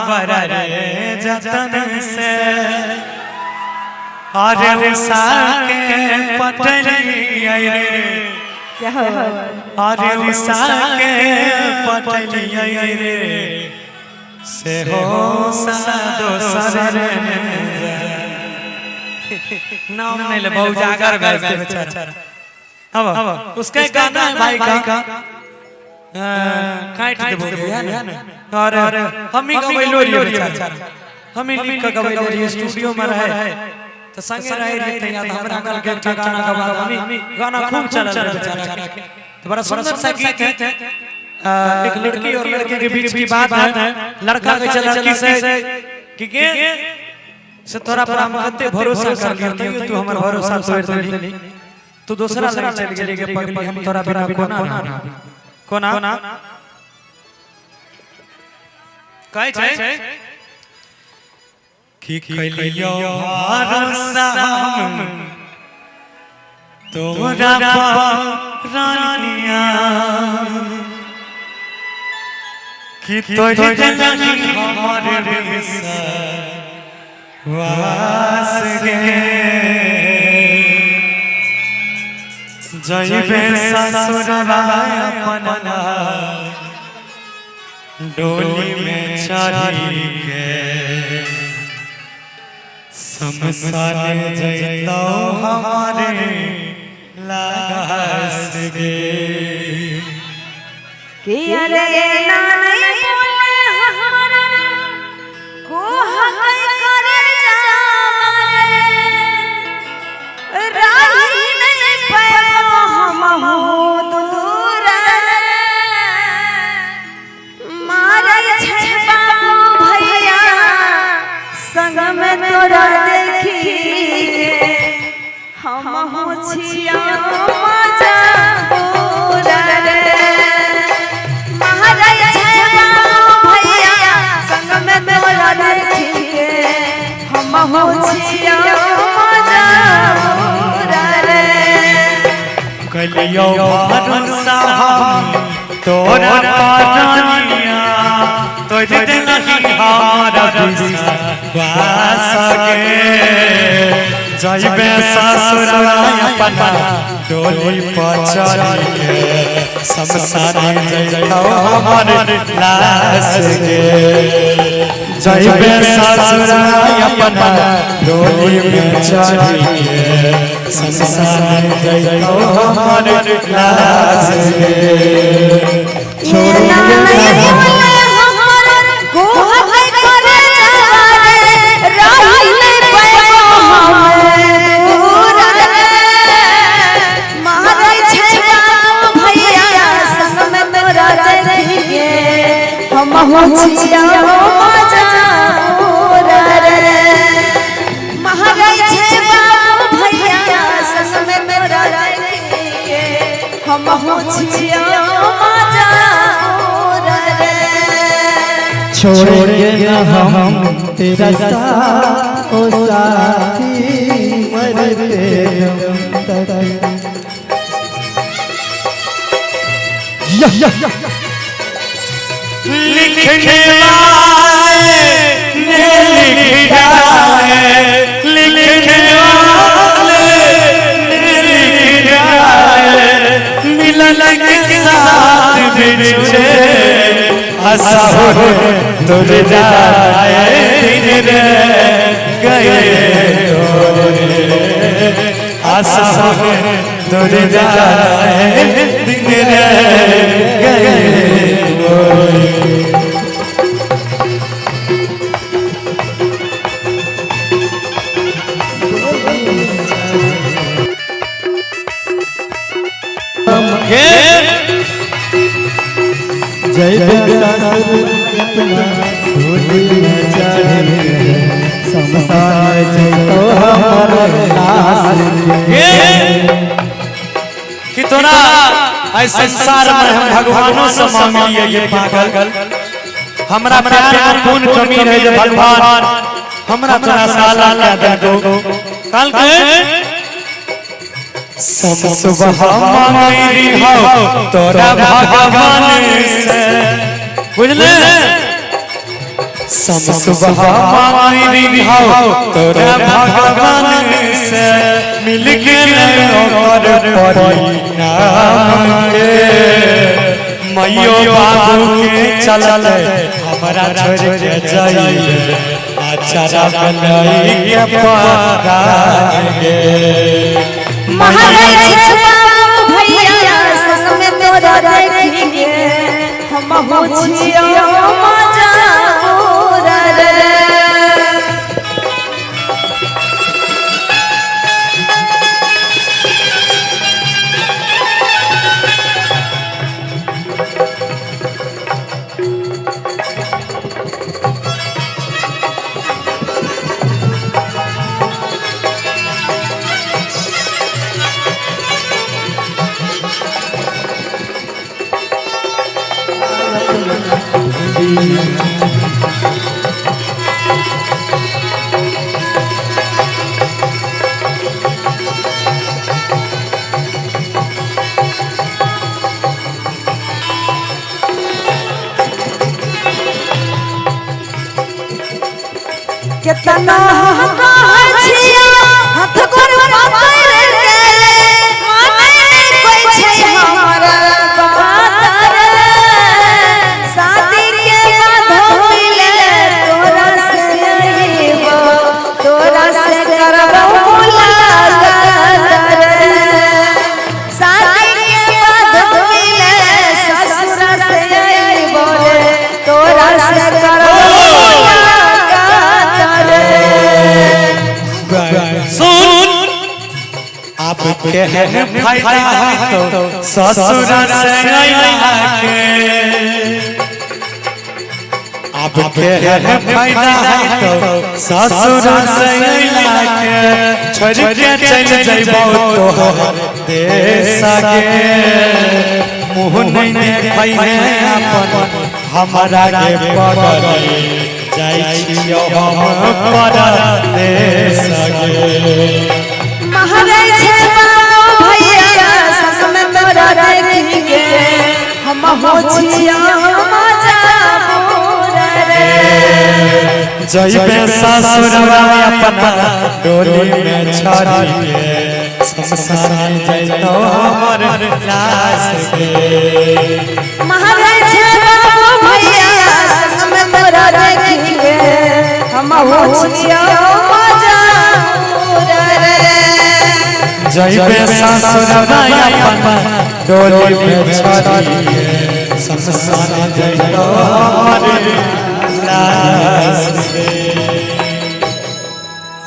बड़ा रे जतन से अरे उषा के पटलिया रे अरे उषा के पटलिया रे से हो दोसर नाम नहीं ले बहुत जागर गाते बेचारा। अब उसका एक गाना है भाई का काट देबो और हम ही गवैलो रे बेचारा हम ही लिख के गवैलो रे स्टूडियो में रहे तो संगे रहे रे या हमरा कल के गाना के बाद हम गाना खूब चलल रे बेचारा तो बड़ा सुंदर सा गीत है। एक लड़की और लड़के के बीच की बात है लड़का के चल लड़की से कि से तोरा पर हम कते भरोसा कर लियो तू हमर भरोसा तोड़ देली तू दूसरा लग चल गेली के पगली हम तोरा बिना कोना कहै छै कि कलियो भरोसा हम तोरा रानिया कि तोरे जलनी हमारे विश्वास गे जइबे ससुरवा अपना डोली में चढ़ी के शमशान जइतो हमारे लाश गे कि अरे ना नहीं बोले हमारा को हक करे जावरे राही नहीं पाबो हम हो दूर मारे छै बाबू भैया संग में तोरा देखी हम हो छिया मजा कलियो भरोसा हम तोरा रानिया तोरे दिलही हमारा विश्वास गे जइबे ससुरवा अपना डोली पर चढ़ी के शमशान जइतो हमर लाश गे जइबे ससुरवा अपना डोली में चढ़ी के शमशान जइतो हमर लाश गे छोड़िए छोड़ेंगे हम तेरा साथ ओ साथी मरते दम तक लिखने वाले ने लिखा है लिखने वाले ने लिखा है मिलन के साथ बिछड़े आशा हो तुर जाए दिन रे गए तोरे आशा हो तुर जाए दिन रे गए जय अपना डोली में चढ़ी शमशान जइतो हमर लाश गे कि तोरा इस संसार में हम भगवानों से मांगिए ये पागल हमरा प्यार में कौन कमी है जो भगवान हमरा तोरा साला ला दे दो कल के सुबह मांगी हो तोरा भगवान से बुझले सुबह मांगी हो तोरा भगवान से मिल के ओकर परिणाम के मैयो बाबू के चलल हमरा छोड़ के जाइए आचारा बनाई के पकान गे महाराज बाबू भैया संग में तोरा देखेंगे हम होछियो मजा पूरा रे कितना छिया हाथ गोर पकड़ के माने कोई छै हमरा बात रे शादी के बाद मिले तोरा से नहीं हो तोरा से करबो मुलाकात रे शादी के बाद मिले ससुर से नहीं बोले तोरा से करबो सुन आपके है फायदा है तो ससुर से आइला के आपके है फायदा है तो ससुर से आइला के छोड़ के चल जाइबो तोहर देश के मुंह नहीं देखै है अपन हमरा के पगली जाई छियो हम परदेश गे महाराज बाबू भैया संग में तोरा देखेंगे हम होछियो मजा पूरा रे जइबे ससुरवा अपना डोली में छड़ी के शमशान जइतो हमर लाश गे महाराज बाबू भैया संग में तोरा देखेंगे हम होछियो मजा पूरा रे जइबे ससुरवा अपना डोली में छड़ी के शमशान जइतो हमर लाश